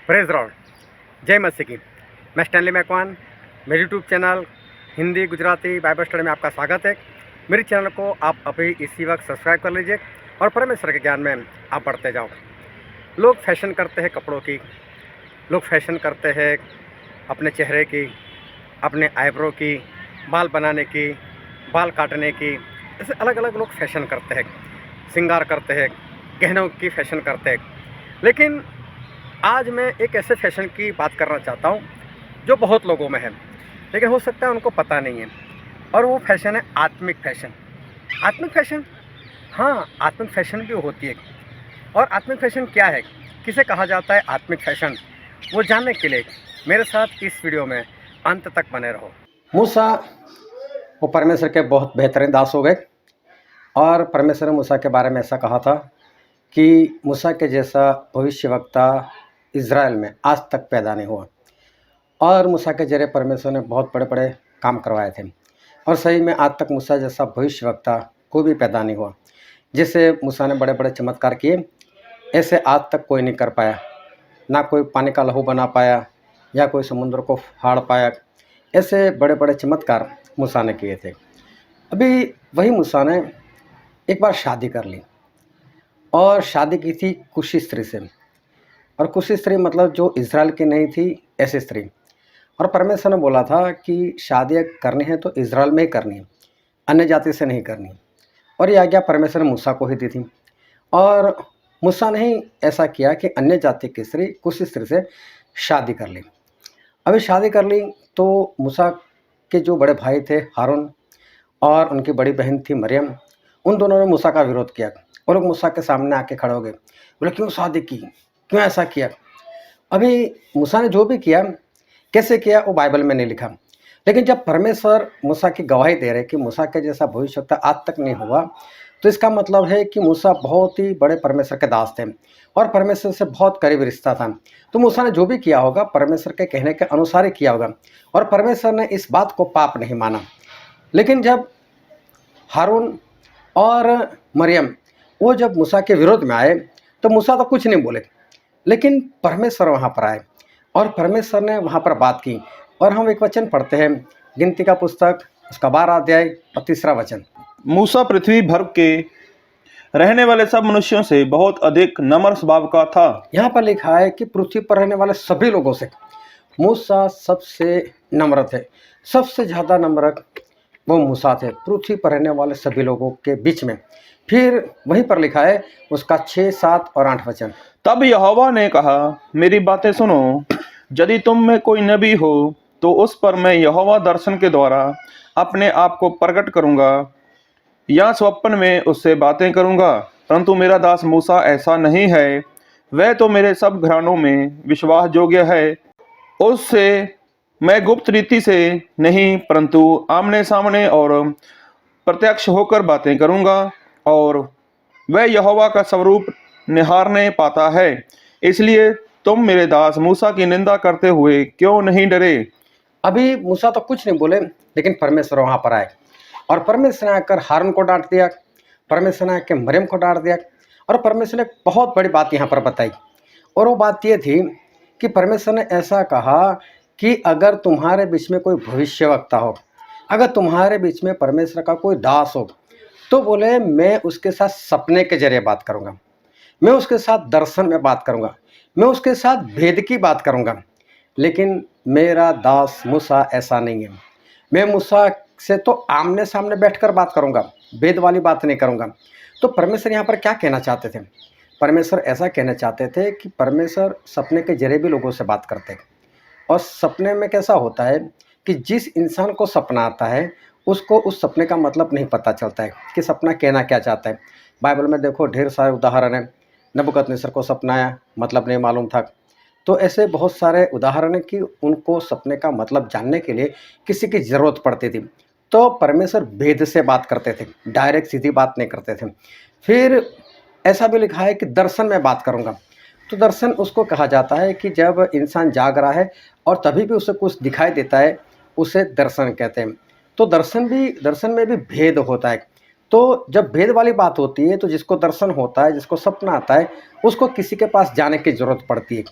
Praise Lord, जय मसीह की। मैं स्टैनली मैकवान, मेरे YouTube channel Hindi Gujarati Bible study में आपका स्वागत है। मेरे चैनल को आप अभी इसी वक्त सब्सक्राइब कर लीजिए और परमेश्वर के ज्ञान में आप बढ़ते जाओ। लोग फैशन करते हैं कपड़ों की, लोग फैशन करते हैं अपने चेहरे की, अपने आईब्रो की, बाल बनाने की, बाल काटने की। ऐसे अलग अलग लोग फैशन करते हैं, श्रृंगार करते हैं, गहनों की फैशन करते हैं। लेकिन आज मैं एक ऐसे फैशन की बात करना चाहता हूँ जो बहुत लोगों में है, लेकिन हो सकता है उनको पता नहीं है। और वो फैशन है आत्मिक फैशन। आत्मिक फैशन, हाँ, आत्मिक फैशन भी होती है। और आत्मिक फैशन क्या है, किसे कहा जाता है आत्मिक फैशन, वो जानने के लिए मेरे साथ इस वीडियो में अंत तक बने रहो। मूसा वो परमेश्वर के बहुत बेहतरीन दास हो गए और परमेश्वर ने मूसा के बारे में ऐसा कहा था कि मूसा के जैसा भविष्यवक्ता इज़राइल में आज तक पैदा नहीं हुआ। और मूसा के जरिए परमेश्वर ने बहुत बड़े बड़े काम करवाए थे और सही में आज तक मूसा जैसा भविष्यवक्ता कोई भी पैदा नहीं हुआ। जिससे मूसा ने बड़े बड़े चमत्कार किए, ऐसे आज तक कोई नहीं कर पाया। ना कोई पानी का लहू बना पाया या कोई समुद्र को फाड़ पाया। ऐसे बड़े बड़े चमत्कार मूसा ने किए थे। अभी वही मूसा ने एक बार शादी कर ली और शादी की थी कुशी स्त्री से। और कुशी स्त्री मतलब जो इज़राइल की नहीं थी, ऐसी स्त्री। और परमेश्वर ने बोला था कि शादी करनी है तो इज़राइल में ही करनी है, अन्य जाति से नहीं करनी। और ये आज्ञा परमेश्वर ने मूसा को ही दी थी। और मूसा ने ही ऐसा किया कि अन्य जाति की स्त्री कुशी स्त्री से शादी कर ली। अभी शादी कर ली तो मूसा के जो बड़े भाई थे हारून और उनकी बड़ी बहन थी मरियम, उन दोनों ने मूसा का विरोध किया। वो लोग मूसा के सामने आके खड़े हो गए, बोले क्यों शादी की, क्यों ऐसा किया। अभी मूसा ने जो भी किया, कैसे किया, वो बाइबल में नहीं लिखा। लेकिन जब परमेश्वर मूसा की गवाही दे रहे कि मूसा के जैसा भविष्यवक्ता आज तक नहीं हुआ, तो इसका मतलब है कि मूसा बहुत ही बड़े परमेश्वर के दास थे और परमेश्वर से बहुत करीबी रिश्ता था। तो मूसा ने जो भी किया होगा परमेश्वर के कहने के अनुसार ही किया होगा और परमेश्वर ने इस बात को पाप नहीं माना। लेकिन जब हारून और मरियम वो जब मूसा के विरोध में आए तो मूसा तो कुछ नहीं बोले, लेकिन परमेश्वर वहाँ पर आए और परमेश्वर ने वहाँ पर बात की। और हम एक वचन पढ़ते हैं, गिनती का पुस्तक उसका 12 अध्याय और 3 वचन। मूसा पृथ्वी भर के रहने वाले सब मनुष्यों से बहुत अधिक नम्र स्वभाव का था। यहाँ पर लिखा है कि पृथ्वी पर रहने वाले सभी लोगों से मूसा सबसे नम्र थे। सबसे ज़्यादा नम्र वो मूसा थे पृथ्वी पर रहने वाले सभी लोगों के बीच में। फिर वहीं पर लिखा है उसका 6, 7 और 8 वचन। तब यहोवा ने कहा, मेरी बातें सुनो, यदि तुम में कोई नबी हो तो उस पर मैं यहोवा दर्शन के द्वारा अपने आप को प्रकट करूंगा या स्वप्न में उससे बातें करूंगा। परंतु मेरा दास मूसा ऐसा नहीं है। वह तो मेरे सब घरानों में विश्वास योग्य है। उससे मैं गुप्त रीति से नहीं परंतु आमने सामने और प्रत्यक्ष होकर बातें करूंगा और वह यहोवा का स्वरूप निहारने पाता है। इसलिए तुम मेरे दास मूसा की निंदा करते हुए क्यों नहीं डरे। अभी मूसा तो कुछ नहीं बोले, लेकिन परमेश्वर वहाँ पर आए और परमेश्वर ने आकर हारून को डांट दिया, परमेश्वर ने आकर मरियम को डांट दिया और परमेश्वर ने बहुत बड़ी बात यहाँ पर बताई। और वो बात ये थी कि परमेश्वर ने ऐसा कहा कि अगर तुम्हारे बीच में कोई भविष्यवक्ता हो, अगर तुम्हारे बीच में परमेश्वर का कोई दास हो, तो बोले मैं उसके साथ सपने के जरिए बात करूँगा, मैं उसके साथ दर्शन में बात करूँगा, मैं उसके साथ भेद की बात करूँगा। लेकिन मेरा दास मूसा ऐसा नहीं है। मैं मूसा से तो आमने सामने बैठकर बात करूँगा, भेद वाली बात नहीं करूँगा। तो परमेश्वर यहाँ पर क्या कहना चाहते थे? परमेश्वर ऐसा कहना चाहते थे कि परमेश्वर सपने के जरिए भी लोगों से बात करते हैं। और सपने में कैसा होता है कि जिस इंसान को सपना आता है उसको उस सपने का मतलब नहीं पता चलता है कि सपना कहना क्या चाहता है। बाइबल में देखो ढेर सारे उदाहरण हैं। नबूकदनेस्सर को सपना आया, मतलब नहीं मालूम था। तो ऐसे बहुत सारे उदाहरण हैं कि उनको सपने का मतलब जानने के लिए किसी की ज़रूरत पड़ती थी। तो परमेश्वर भेद से बात करते थे, डायरेक्ट सीधी बात नहीं करते थे। फिर ऐसा भी लिखा है कि दर्शन में बात करूँगा। तो दर्शन उसको कहा जाता है कि जब इंसान जाग रहा है और तभी भी उसे कुछ दिखाई देता है, उसे दर्शन कहते हैं। तो दर्शन में भी भेद होता है। तो जब भेद वाली बात होती है तो जिसको दर्शन होता है, जिसको सपना आता है, उसको किसी के पास जाने की ज़रूरत पड़ती है।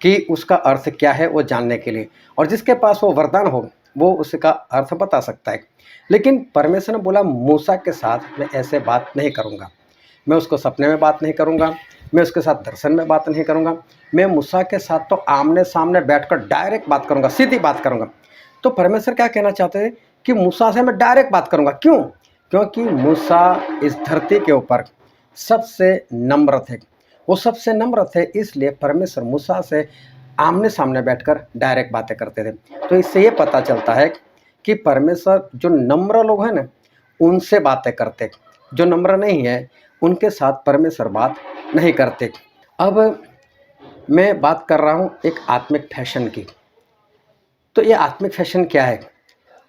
कि उसका अर्थ क्या है वो जानने के लिए, और जिसके पास वो वरदान हो वो उसका अर्थ बता सकता है। लेकिन परमेश्वर ने बोला मूसा के साथ मैं ऐसे बात नहीं करूँगा, मैं उसको सपने में बात नहीं करूँगा, मैं उसके साथ दर्शन में बात नहीं करूँगा, मैं मूसा के साथ तो आमने सामने बैठकर डायरेक्ट बात करूँगा, सीधी बात करूँगा। तो परमेश्वर क्या कहना चाहते हैं कि मूसा से मैं डायरेक्ट बात करूँगा। क्यों? क्योंकि मूसा इस धरती के ऊपर सबसे नम्र थे, वो सबसे नम्र थे, इसलिए परमेश्वर मूसा से आमने सामने बैठकर डायरेक्ट बातें करते थे। तो इससे ये पता चलता है कि परमेश्वर जो नम्र लोग हैं ना उनसे बातें करते, जो नम्र नहीं है उनके साथ परमेश्वर बात नहीं करते। अब मैं बात कर रहा हूँ एक आत्मिक फैशन की। तो ये आत्मिक फैशन क्या है?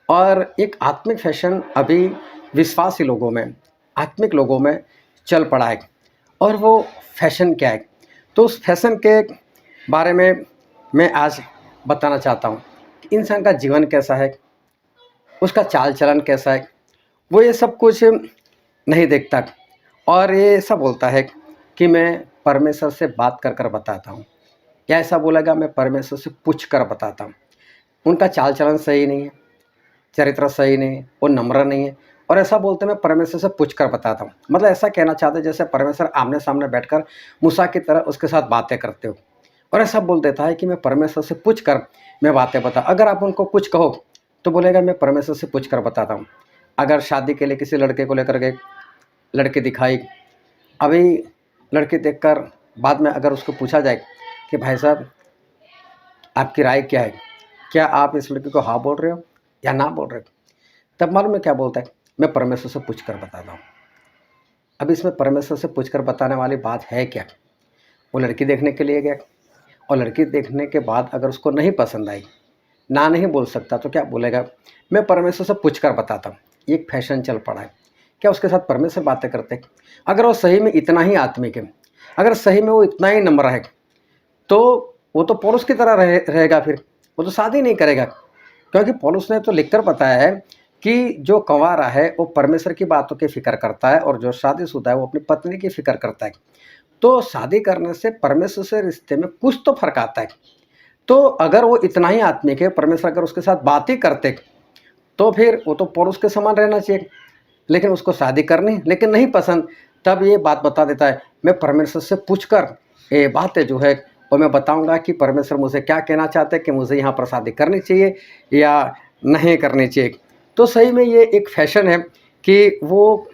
और एक आत्मिक फैशन अभी विश्वासी लोगों में, आत्मिक लोगों में चल पड़ा है। और वो फैशन क्या है? तो उस फैशन के बारे में मैं आज बताना चाहता हूँ कि इंसान का जीवन कैसा है, उसका चाल चलन कैसा है, वो ये सब कुछ नहीं देखता, और ये ऐसा बोलता है कि मैं परमेश्वर से बात कर कर बताता हूँ, या ऐसा बोलेगा मैं परमेश्वर से पूछ कर बताता हूँ। उनका चाल चलन सही नहीं है, चरित्र सही नहीं है, वो नम्र नहीं है, और ऐसा बोलते मैं परमेश्वर से पूछ कर बताता हूँ। मतलब ऐसा कहना चाहते हैं जैसे परमेश्वर आमने सामने बैठकर मूसा की तरह उसके साथ बातें करते हो, और ऐसा बोल देता है कि मैं परमेश्वर से पूछ कर मैं बातें बता। अगर आप उनको कुछ कहो तो बोलेगा मैं परमेश्वर से पूछ कर बताता हूँ। अगर शादी के लिए किसी लड़के को लेकर गए, लड़की दिखाई, अभी लड़की देखकर बाद में अगर उसको पूछा जाए कि भाई साहब आपकी राय क्या है, क्या आप इस लड़की को हाँ बोल रहे हो या ना बोल रहे हो, तब मालूम है क्या बोलता है? मैं परमेश्वर से पूछ कर बताता हूँ। अब इसमें परमेश्वर से पूछ कर बताने वाली बात है क्या? वो लड़की देखने के लिए गया, और लड़की देखने के बाद अगर उसको नहीं पसंद आई, ना नहीं बोल सकता, तो क्या बोलेगा? मैं परमेश्वर से पूछ कर बताता हूँ। एक फैशन चल पड़ा है। क्या उसके साथ परमेश्वर बातें करते? अगर वो सही में इतना ही आत्मिक है, अगर सही में वो इतना ही नम्र है, तो वो तो पौलुस की तरह रहेगा, फिर वो तो शादी नहीं करेगा। क्योंकि पौलुस ने तो लिखकर बताया है कि जो कंवारा है वो परमेश्वर की बातों की फिक्र करता है, और जो शादीशुदा है वो अपनी पत्नी की फिक्र करता है। तो शादी करने से परमेश्वर से रिश्ते में कुछ तो फर्क आता है। तो अगर वो इतना ही आत्मिक है, परमेश्वर अगर उसके साथ बात ही करते, तो फिर वो तो पौलुस के समान रहना चाहिए। लेकिन उसको शादी करनी लेकिन नहीं पसंद, तब ये बात बता देता है मैं परमेश्वर से पूछकर ये बातें जो है और मैं बताऊंगा कि परमेश्वर मुझे क्या कहना चाहते हैं, कि मुझे यहाँ पर शादी करनी चाहिए या नहीं करनी चाहिए। तो सही में ये एक फैशन है कि वो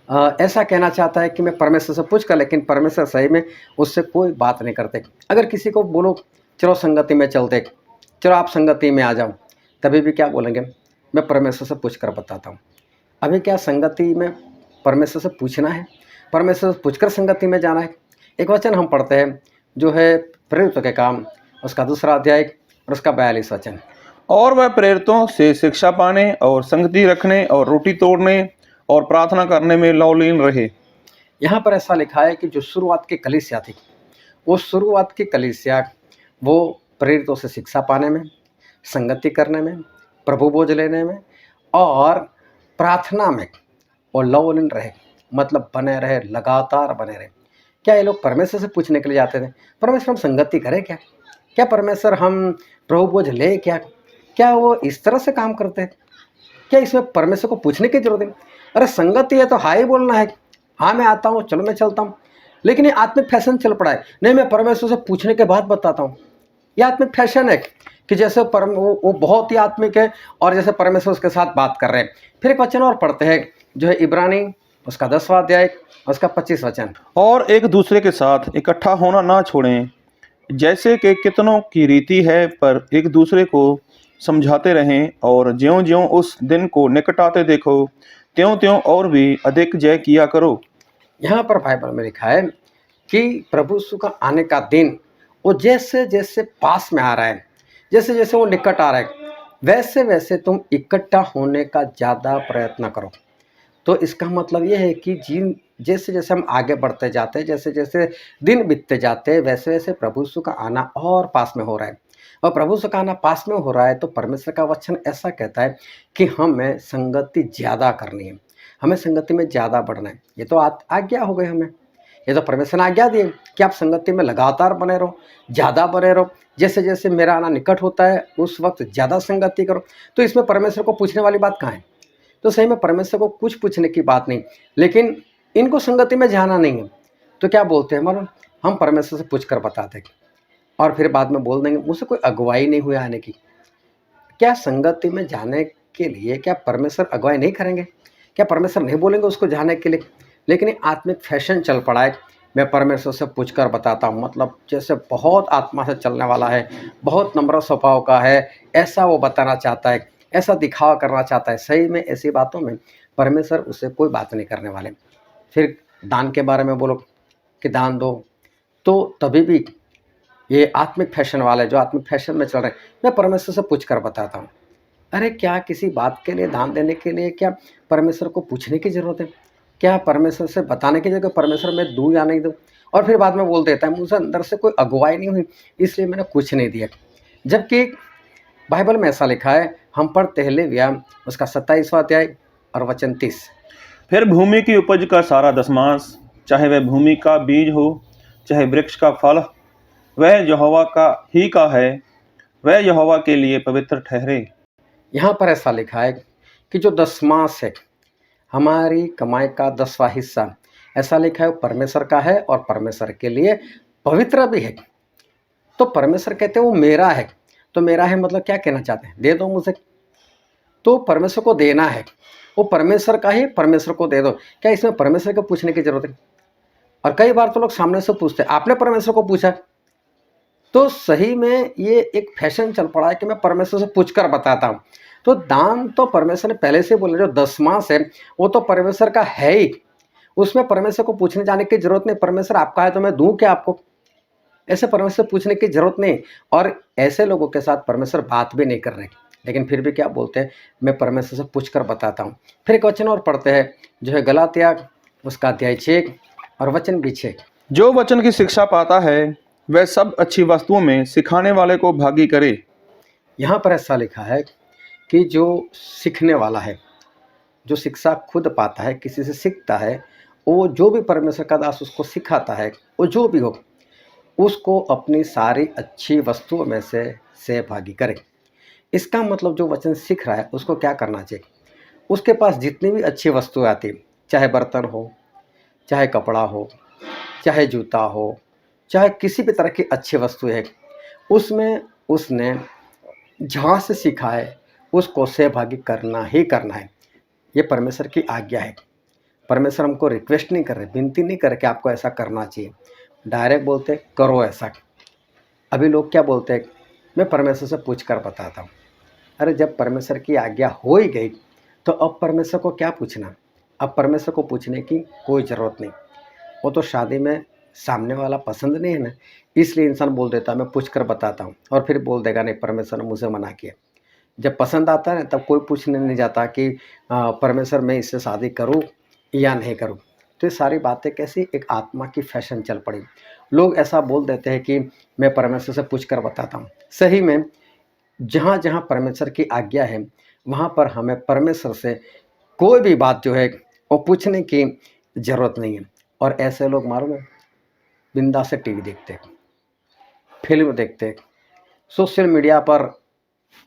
ऐसा कहना चाहता है कि मैं परमेश्वर से पूछ कर, लेकिन परमेश्वर सही में उससे कोई बात नहीं करते। अगर किसी को बोलो चलो संगति में चलते, चलो आप संगति में आ जाओ, तभी भी क्या बोलेंगे? मैं परमेश्वर से पूछ कर बताता हूँ। अभी क्या संगति में परमेश्वर से पूछना है? परमेश्वर से पूछकर संगति में जाना है? एक वचन हम पढ़ते हैं जो है प्रेरितों के काम, उसका 2 अध्याय और उसका 42 वचन। और वह प्रेरितों से शिक्षा पाने और संगति रखने और रोटी तोड़ने और प्रार्थना करने में लौलीन रहे। यहाँ पर ऐसा लिखा है कि जो शुरुआत की कलीसिया थी, वो शुरुआत की कलीसिया वो प्रेरितों से शिक्षा पाने में, संगति करने में, प्रभु भोज लेने में और प्रार्थना में वो लौलीन रहे, मतलब बने रहे, लगातार बने रहे। क्या ये लोग परमेश्वर से पूछने के लिए जाते थे परमेश्वर हम संगति करें क्या? क्या परमेश्वर हम प्रभु भोज ले क्या? क्या वो इस तरह से काम करते हैं? क्या इसमें परमेश्वर को पूछने की जरूरत है? अरे संगति है तो हाँ ही बोलना है, हाँ मैं आता हूँ, चलो मैं चलता हूँ। लेकिन ये आत्मिक फैशन चल पड़ा है, नहीं मैं परमेश्वर से पूछने के बाद बताता हूँ। ये आत्मिक फैशन है कि जैसे वो बहुत ही आत्मिक है और जैसे परमेश्वर उसके साथ बात कर रहे हैं। फिर एक वचन और पढ़ते हैं जो है इब्रानी उसका 10वां अध्याय उसका 25 वचन। और एक दूसरे के साथ इकट्ठा होना ना छोड़ें, जैसे कि कितनों की रीति है, पर एक दूसरे को समझाते रहें, और ज्यों-ज्यों उस दिन को निकट आते देखो, त्यों-त्यों और भी अधिक जय किया करो। यहाँ पर बाइबल में लिखा है कि प्रभु यीशु का आने का दिन वो जैसे जैसे पास में आ रहा है, जैसे जैसे वो निकट आ रहा है, वैसे वैसे तुम इकट्ठा होने का ज़्यादा प्रयत्न करो। तो इसका मतलब ये है कि जैसे जैसे हम आगे बढ़ते जाते हैं, जैसे जैसे दिन बीतते जाते हैं, वैसे वैसे प्रभु यीशु का आना और पास में हो रहा है। और प्रभु यीशु का आना पास में हो रहा है तो परमेश्वर का वचन ऐसा कहता है कि हमें संगति ज़्यादा करनी है, हमें संगति में ज़्यादा बढ़ना है। ये तो आज्ञा हो गई हमें ये तो परमेश्वर ने आज्ञा दी है कि आप संगति में लगातार बने रहो, ज़्यादा बने रहो, जैसे जैसे मेरा आना निकट होता है उस वक्त ज़्यादा संगति करो। तो इसमें परमेश्वर को पूछने वाली बात कहाँ है? तो सही में परमेश्वर को कुछ पूछने की बात नहीं, लेकिन इनको संगति में जाना नहीं है। तो क्या बोलते हैं मालूम, हम परमेश्वर से पूछ कर बताते हैं और फिर बाद में बोल देंगे मुझसे कोई अगुवाई नहीं हुई आने की। क्या संगति में जाने के लिए क्या परमेश्वर अगुवाई नहीं करेंगे? क्या परमेश्वर नहीं बोलेंगे उसको जाने के लिए? लेकिन ये आत्मिक फैशन चल पड़ा है, मैं परमेश्वर से पूछ कर बताता हूँ, मतलब जैसे बहुत आत्मा से चलने वाला है, बहुत नम्र स्वभाव का है, ऐसा वो बताना चाहता है, ऐसा दिखावा करना चाहता है। सही में ऐसी बातों में परमेश्वर उससे कोई बात नहीं करने वाले। फिर दान के बारे में बोलो कि दान दो, तो तभी भी ये आत्मिक फैशन वाले जो आत्मिक फैशन में चल रहे हैं, मैं परमेश्वर से पूछ कर बताता हूँ। अरे क्या किसी बात के लिए, दान देने के लिए क्या परमेश्वर को पूछने की ज़रूरत है? क्या परमेश्वर से बताने की जगह परमेश्वर मैं दूँ या नहीं दूँ? और फिर बाद में बोल देता है मुझे अंदर से कोई अगुवाई नहीं हुई इसलिए मैंने कुछ नहीं दिया। जबकि बाइबल में ऐसा लिखा है, हम पढ़ते हैं लेविया उसका 27वां अध्याय और वचन 30। फिर भूमि की उपज का सारा दसमांश, चाहे वह भूमि का बीज हो, चाहे वृक्ष का फल, वह यहोवा का ही का है, वह यहोवा के लिए पवित्र ठहरे। यहाँ पर ऐसा लिखा है कि जो दसमांश है, हमारी कमाई का 10वां हिस्सा, ऐसा लिखा है वो परमेश्वर का है और परमेश्वर के लिए पवित्र भी है। तो परमेश्वर कहते हैं वो मेरा है, तो मेरा है मतलब क्या कहना चाहते हैं? दे दो मुझे। तो परमेश्वर को देना है, वो परमेश्वर का ही, परमेश्वर को दे दो। क्या इसमें परमेश्वर को पूछने की जरूरत है? और कई बार तो लोग सामने से पूछते हैं, आपने परमेश्वर को पूछा? तो सही में ये एक फैशन चल पड़ा है कि मैं परमेश्वर से पूछकर बताता हूँ। तो दान तो परमेश्वर ने पहले से बोला, जो दसमांश है वो तो परमेश्वर का है ही, उसमें परमेश्वर को पूछने जाने की जरूरत नहीं। परमेश्वर आपका है तो मैं दूं क्या आपको? ऐसे परमेश्वर से पूछने की जरूरत नहीं। और ऐसे लोगों के साथ परमेश्वर बात भी नहीं कर रहे, लेकिन फिर भी क्या बोलते हैं, मैं परमेश्वर से पूछ कर बताता हूँ। फिर एक वचन और पढ़ते हैं जो है गलातिया उसका अध्याय 6 और वचन भी 6। जो वचन की शिक्षा पाता है वह सब अच्छी वस्तुओं में सिखाने वाले को भागी करे। यहाँ पर ऐसा लिखा है कि जो सीखने वाला है, जो शिक्षा खुद पाता है, किसी से सीखता है, वो जो भी परमेश्वर का दास उसको सिखाता है, वो जो भी हो, उसको अपनी सारी अच्छी वस्तुओं में से सहभागी करे। इसका मतलब जो वचन सीख रहा है उसको क्या करना चाहिए? उसके पास जितनी भी अच्छी वस्तुएं आती, चाहे बर्तन हो, चाहे कपड़ा हो, चाहे जूता हो, चाहे किसी भी तरह की अच्छी वस्तु है, उसमें उसने जहाँ से सीखा है उसको सहभागी करना ही करना है। ये परमेश्वर की आज्ञा है। परमेश्वर हमको रिक्वेस्ट नहीं कर रहे, विनती नहीं कर रहे कि आपको ऐसा करना चाहिए, डायरेक्ट बोलते करो ऐसा। अभी लोग क्या बोलते हैं, मैं परमेश्वर से पूछ कर बताता हूँ। अरे जब परमेश्वर की आज्ञा हो ही गई तो अब परमेश्वर को क्या पूछना? अब परमेश्वर को पूछने की कोई ज़रूरत नहीं। वो तो शादी में सामने वाला पसंद नहीं है ना, इसलिए इंसान बोल देता है मैं पूछ कर बताता हूँ, और फिर बोल देगा नहीं परमेश्वर ने मुझे मना किया। जब पसंद आता है तब कोई पूछने नहीं जाता कि परमेश्वर मैं इससे शादी करूं या नहीं करूं। तो ये सारी बातें कैसी एक आत्मा की फैशन चल पड़ी। लोग ऐसा बोल देते हैं कि मैं परमेश्वर से पूछ कर बताता हूं। सही में जहाँ जहाँ परमेश्वर की आज्ञा है वहाँ पर हमें परमेश्वर से कोई भी बात जो है वो पूछने की ज़रूरत नहीं है। और ऐसे लोग मालूम है बिंदास से टीवी देखते, फिल्म देखते, सोशल मीडिया पर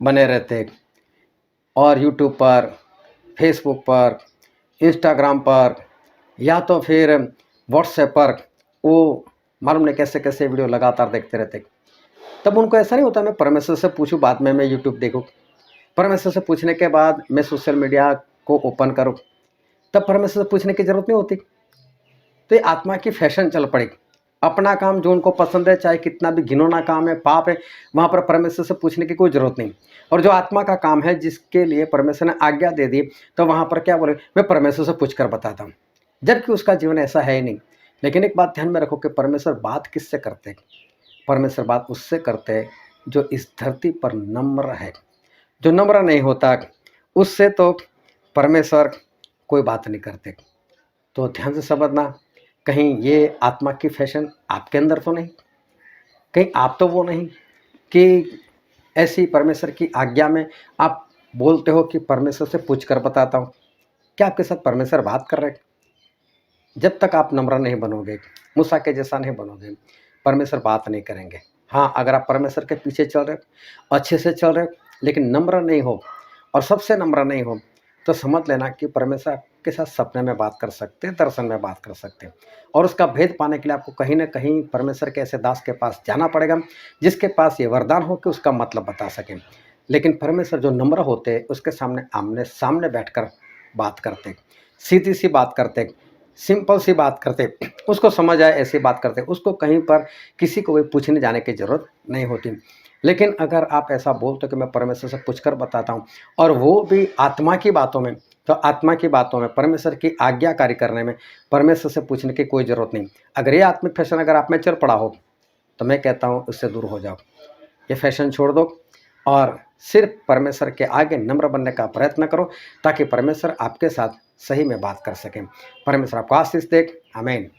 बने रहते, और यूट्यूब पर, फेसबुक पर, इंस्टाग्राम पर, या तो फिर व्हाट्सएप पर वो मालूम नहीं कैसे कैसे वीडियो लगातार देखते रहते। तब उनको ऐसा नहीं होता मैं परमेश्वर से पूछूं बाद में मैं यूट्यूब देखूं, परमेश्वर से पूछने के बाद मैं सोशल मीडिया को ओपन करूं, तब परमेश्वर से पूछने की ज़रूरत नहीं होती। तो ये आत्मा की फैशन चल पड़ी। अपना काम जो उनको पसंद है, चाहे कितना भी घिनौना काम है, पाप है, वहाँ पर परमेश्वर से पूछने की कोई ज़रूरत नहीं। और जो आत्मा का काम है जिसके लिए परमेश्वर ने आज्ञा दे दी, तो वहाँ पर क्या बोले, मैं परमेश्वर से पूछ कर बताता हूँ, जबकि उसका जीवन ऐसा है ही नहीं। लेकिन एक बात ध्यान में रखो कि परमेश्वर बात किससे करते हैं? परमेश्वर बात उससे करते हैं जो इस धरती पर नम्र है। जो नम्र नहीं होता उससे तो परमेश्वर कोई बात नहीं करते। तो ध्यान से समझना, कहीं ये आत्मा की फैशन आपके अंदर तो नहीं, कहीं आप तो वो नहीं कि ऐसी परमेश्वर की आज्ञा में आप बोलते हो कि परमेश्वर से पूछ कर बताता हूँ। क्या आपके साथ परमेश्वर बात कर रहे हैं? जब तक आप नम्र नहीं बनोगे, मूसा के जैसा नहीं बनोगे, परमेश्वर बात नहीं करेंगे। हाँ, अगर आप परमेश्वर के पीछे चल रहे हो, अच्छे से चल रहे हो, लेकिन नम्र नहीं हो और सबसे नम्र नहीं हो, तो समझ लेना कि परमेश्वर आपके साथ सपने में बात कर सकते हैं, दर्शन में बात कर सकते हैं। और उसका भेद पाने के लिए आपको कहीं न कहीं परमेश्वर के ऐसे दास के पास जाना पड़ेगा, जिसके पास ये वरदान हो कि उसका मतलब बता सकें। लेकिन परमेश्वर जो नम्र होते हैं, उसके सामने आमने-सामने बैठकर बात करते, सीधी-सी बात करते, सिंपल सी बात करते, उसको समझ आए ऐसी बात करते, उसको कहीं पर किसी को भी पूछने जाने की ज़रूरत नहीं होती। लेकिन अगर आप ऐसा बोलते हो कि मैं परमेश्वर से पूछकर बताता हूँ और वो भी आत्मा की बातों में, तो आत्मा की बातों में परमेश्वर की आज्ञाकारी करने में परमेश्वर से पूछने की कोई ज़रूरत नहीं। अगर ये आत्मिक फैशन अगर आप में चल पड़ा हो, तो मैं कहता हूँ उससे दूर हो जाओ। ये फैशन छोड़ दो और सिर्फ परमेश्वर के आगे नम्र बनने का प्रयत्न करो, ताकि परमेश्वर आपके साथ सही में बात कर सकें। परमेश्वर आपको आशीष दे। आमीन।